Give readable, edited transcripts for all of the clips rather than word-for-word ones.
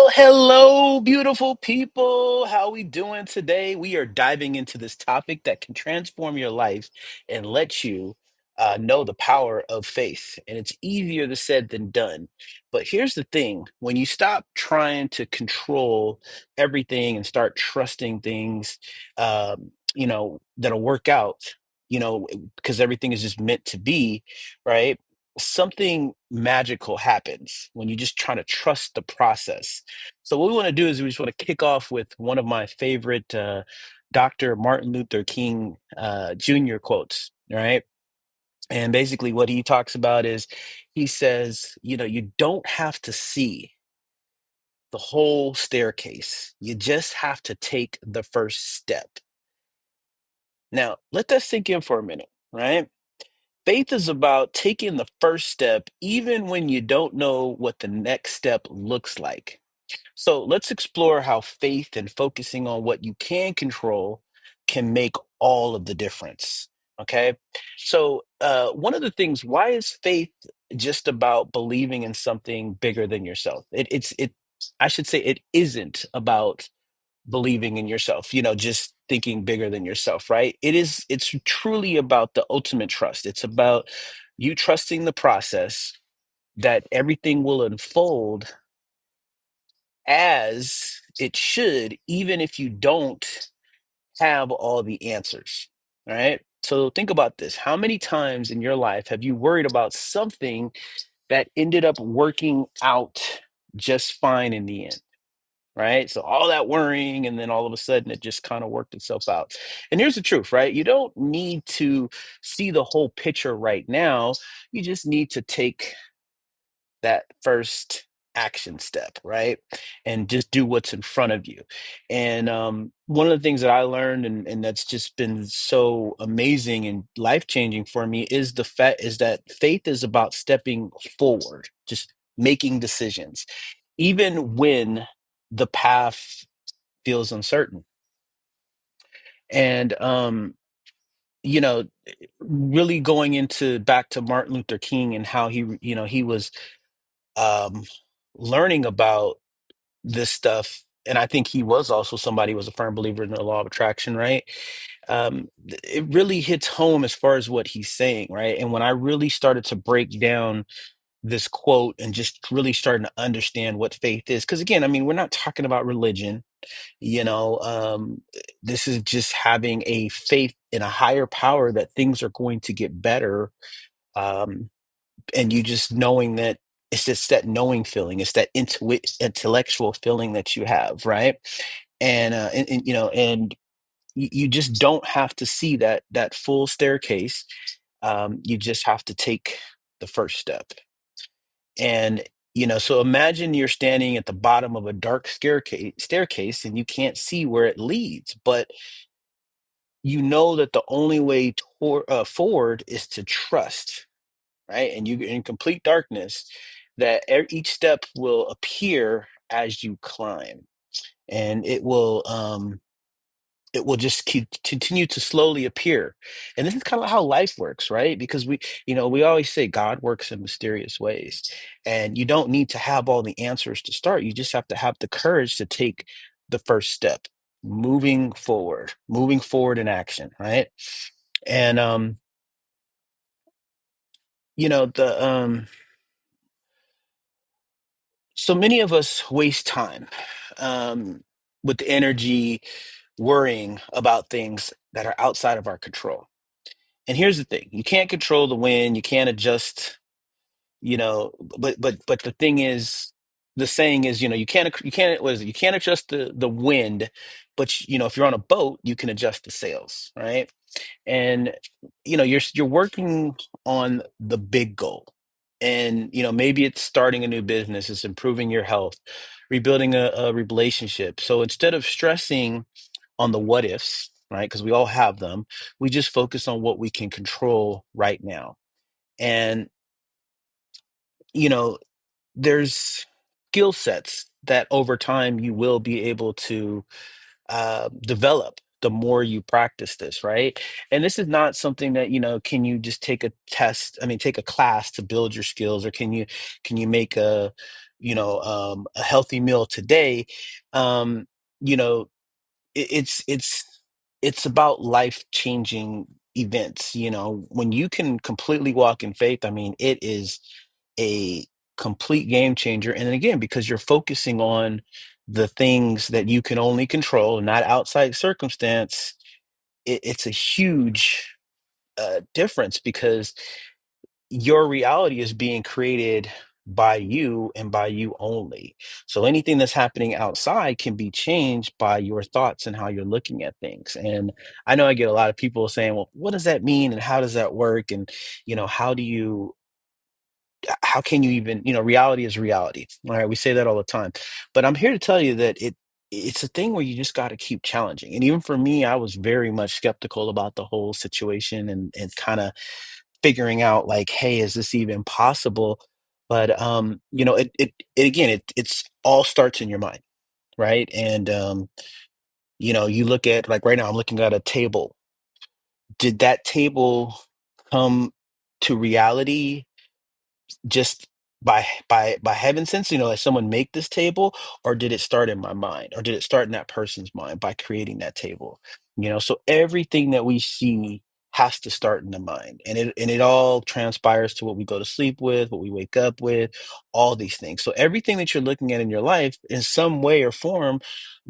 Well, hello, beautiful people. How we doing today? We are diving into this topic that can transform your life and let you know the power of faith. And it's easier to said than done. But here's the thing: when you stop trying to control everything and start trusting things, that'll work out. Because everything is just meant to be, right? Something magical happens when you just try to trust the process. So what we want to do is we just want to kick off with one of my favorite Dr. Martin Luther King Jr. quotes, right? And basically what he talks about is he says, you don't have to see the whole staircase. You just have to take the first step. Now, let that sink in for a minute, right? Faith is about taking the first step, even when you don't know what the next step looks like. So let's explore how faith and focusing on what you can control can make all of the difference. Okay. So, one of the things, why is faith just about believing in something bigger than yourself? I should say it isn't about believing in yourself, just thinking bigger than yourself, right? It's truly about the ultimate trust. It's about you trusting the process that everything will unfold as it should, even if you don't have all the answers. All right. So think about this. How many times in your life have you worried about something that ended up working out just fine in the end? Right? So all that worrying, and then all of a sudden it just kind of worked itself out. And here's the truth, right? You don't need to see the whole picture right now. You just need to take that first action step, right? And just do what's in front of you. And one of the things that I learned, and that's just been so amazing and life changing for me, is the fact is that faith is about stepping forward, just making decisions, even when the path feels uncertain. And you know, really going into back to Martin Luther King and how he was um learning about this stuff. And I think he was also somebody who was a firm believer in the law of attraction, right? It really hits home as far as what he's saying, right? And when I really started to break down this quote and just really starting to understand what faith is, because again, I mean, we're not talking about religion. you know um this is just having a faith in a higher power that things are going to get better. um and you just knowing that it's just that knowing feeling, it's that intellectual feeling that you have, right? And you just don't have to see that full staircase. You just have to take the first step. And so imagine you're standing at the bottom of a dark staircase and you can't see where it leads, but you know that the only way forward is to trust, right? And you're in complete darkness, that each step will appear as you climb, and it will just continue to slowly appear. And this is kind of how life works, right? Because we always say God works in mysterious ways, and you don't need to have all the answers to start. You just have to have the courage to take the first step, moving forward in action, right? And the so many of us waste time um with the energy worrying about things that are outside of our control. And here's the thing: you can't control the wind, you can't adjust, but the thing is, the saying is, you can't what is it? You can't adjust the wind, but if you're on a boat, you can adjust the sails, right? And you're working on the big goal. And maybe it's starting a new business, it's improving your health, rebuilding a relationship. So instead of stressing on the what ifs, right? Because we all have them. We just focus on what we can control right now. And, you know, there's skill sets that over time you will be able to develop the more you practice this, right? And this is not something that, can you just take a test, I mean, take a class to build your skills, or can you make a healthy meal today. um you know it's about life changing events. When you can completely walk in faith, I mean, it is a complete game changer. And then again, because you're focusing on the things that you can only control, not outside circumstance, it's a huge difference, because your reality is being created by you and by you only. So anything that's happening outside can be changed by your thoughts and how you're looking at things. And I know I get a lot of people saying, well, what does that mean? And how does that work? And, how do you, how can you even, reality is reality. All right. We say that all the time. But I'm here to tell you that it's a thing where you just got to keep challenging. And even for me, I was very much skeptical about the whole situation, and kind of figuring out like, hey, is this even possible? But it again, it's all starts in your mind, right? And you look at, like, right now I'm looking at a table. Did that table come to reality just by heaven sense, like someone make this table, or did it start in my mind, or did it start in that person's mind by creating that table? So everything that we see has to start in the mind, and it all transpires to what we go to sleep with, what we wake up with, all these things. So everything that you're looking at in your life, in some way or form,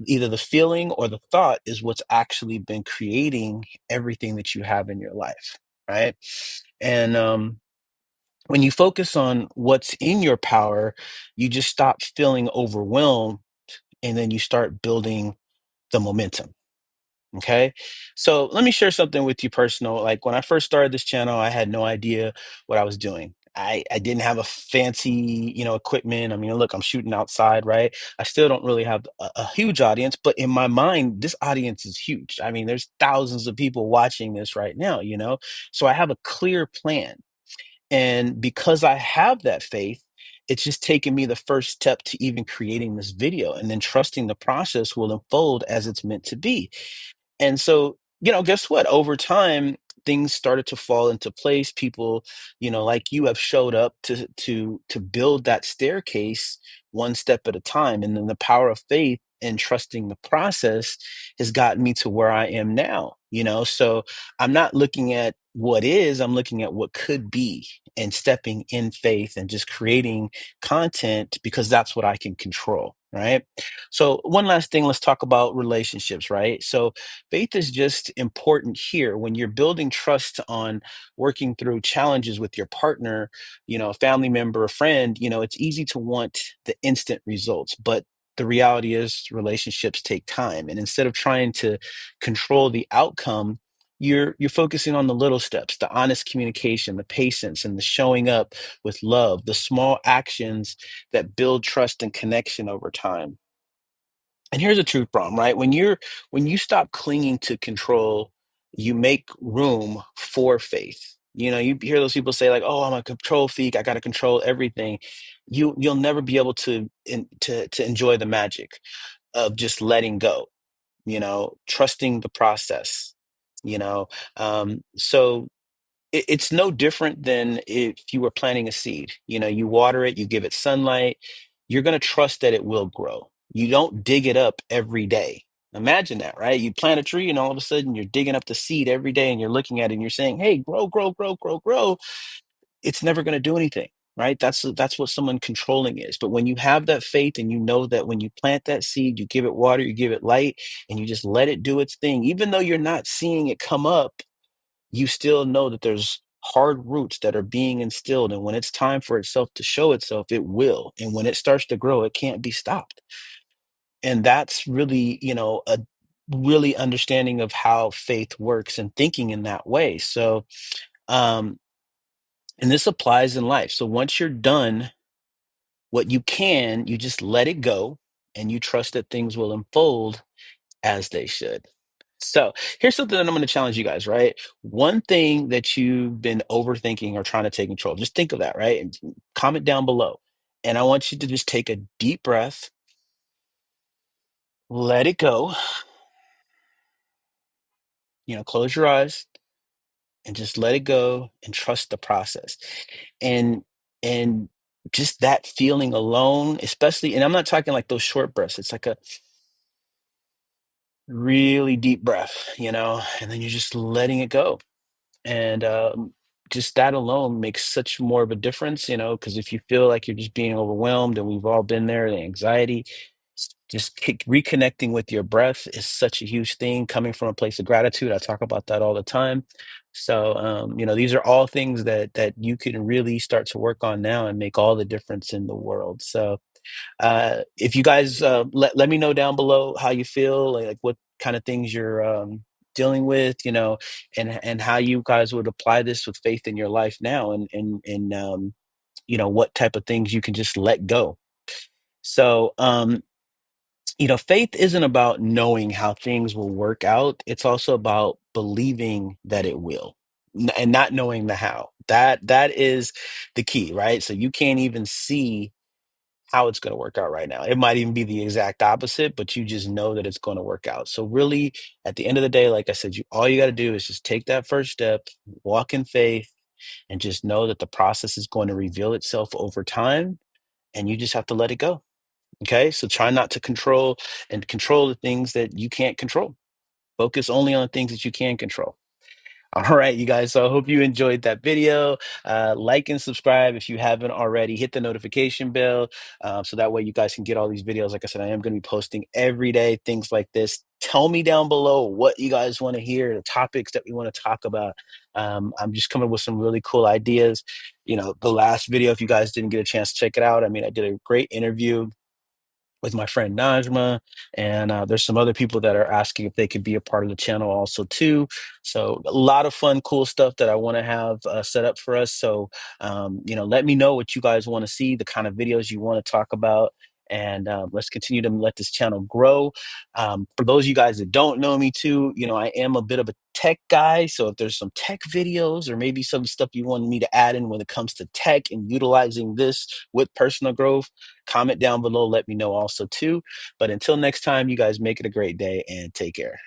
either the feeling or the thought is what's actually been creating everything that you have in your life, right? And when you focus on what's in your power, you just stop feeling overwhelmed, and then you start building the momentum. Okay. So let me share something with you personal. Like, when I first started this channel, I had no idea what I was doing. I didn't have a fancy, equipment. I mean, look, I'm shooting outside, right? I still don't really have a huge audience, but in my mind, this audience is huge. I mean, there's thousands of people watching this right now. So I have a clear plan, and because I have that faith, it's just taken me the first step to even creating this video, and then trusting the process will unfold as it's meant to be. And so, guess what? Over time, things started to fall into place. People, like you, have showed up to build that staircase one step at a time. And then the power of faith and trusting the process has gotten me to where I am now. So I'm not looking at what is, I'm looking at what could be, and stepping in faith and just creating content, because that's what I can control. Right. So, one last thing, let's talk about relationships, right? So, faith is just important here when you're building trust on working through challenges with your partner, a family member, a friend. It's easy to want the instant results, but the reality is relationships take time. And instead of trying to control the outcome, you're focusing on the little steps, the honest communication, the patience, and the showing up with love, the small actions that build trust and connection over time. And here's a truth problem, right? When you stop clinging to control, you make room for faith. You hear those people say, like, "Oh, I'm a control freak. I got to control everything." You'll never be able to enjoy the magic of just letting go. Trusting the process. So it's no different than if you were planting a seed. You water it, you give it sunlight, you're going to trust that it will grow. You don't dig it up every day. Imagine that, right? You plant a tree, and all of a sudden you're digging up the seed every day, and you're looking at it and you're saying, hey, grow, grow, grow, grow, grow. It's never going to do anything. Right. That's what someone controlling is. But when you have that faith, and you know that when you plant that seed, you give it water, you give it light, and you just let it do its thing, even though you're not seeing it come up, you still know that there's hard roots that are being instilled. And when it's time for itself to show itself, it will. And when it starts to grow, it can't be stopped. And that's really, a really understanding of how faith works and thinking in that way. So, um, and this applies in life. So once you're done what you can, you just let it go, and you trust that things will unfold as they should. So here's something that I'm going to challenge you guys, right? One thing that you've been overthinking or trying to take control, just think of that, right? And comment down below. And I want you to just take a deep breath, let it go, close your eyes, and just let it go, and trust the process. And and just that feeling alone, especially, and I'm not talking like those short breaths. It's like a really deep breath, and then you're just letting it go. And just that alone makes such more of a difference, because if you feel like you're just being overwhelmed, and we've all been there, the anxiety, just reconnecting with your breath is such a huge thing coming from a place of gratitude. I talk about that all the time. So, these are all things that you can really start to work on now and make all the difference in the world. So, if you guys let me know down below how you feel, like what kind of things you're dealing with, and how you guys would apply this with faith in your life now, and what type of things you can just let go. So, faith isn't about knowing how things will work out. It's also about believing that it will, and not knowing the how. That is the key, right? So you can't even see how it's going to work out right now. It might even be the exact opposite, but you just know that it's going to work out. So really, at the end of the day, like I said, all you got to do is just take that first step, walk in faith, and just know that the process is going to reveal itself over time, and you just have to let it go. Okay? So try not to control the things that you can't control. Focus only on the things that you can control. All right, you guys. So I hope you enjoyed that video. Like and subscribe if you haven't already. Hit the notification bell so that way you guys can get all these videos. Like I said, I am going to be posting every day things like this. Tell me down below what you guys want to hear, the topics that we want to talk about. I'm just coming with some really cool ideas. The last video, if you guys didn't get a chance to check it out, I mean, I did a great interview with my friend Najma, and there's some other people that are asking if they could be a part of the channel also too. So a lot of fun, cool stuff that I want to have set up for us. So let me know what you guys want to see, the kind of videos you want to talk about. And let's continue to let this channel grow. For those of you guys that don't know me too, I am a bit of a tech guy. So if there's some tech videos or maybe some stuff you want me to add in when it comes to tech and utilizing this with personal growth, comment down below. Let me know also too. But until next time, you guys make it a great day and take care.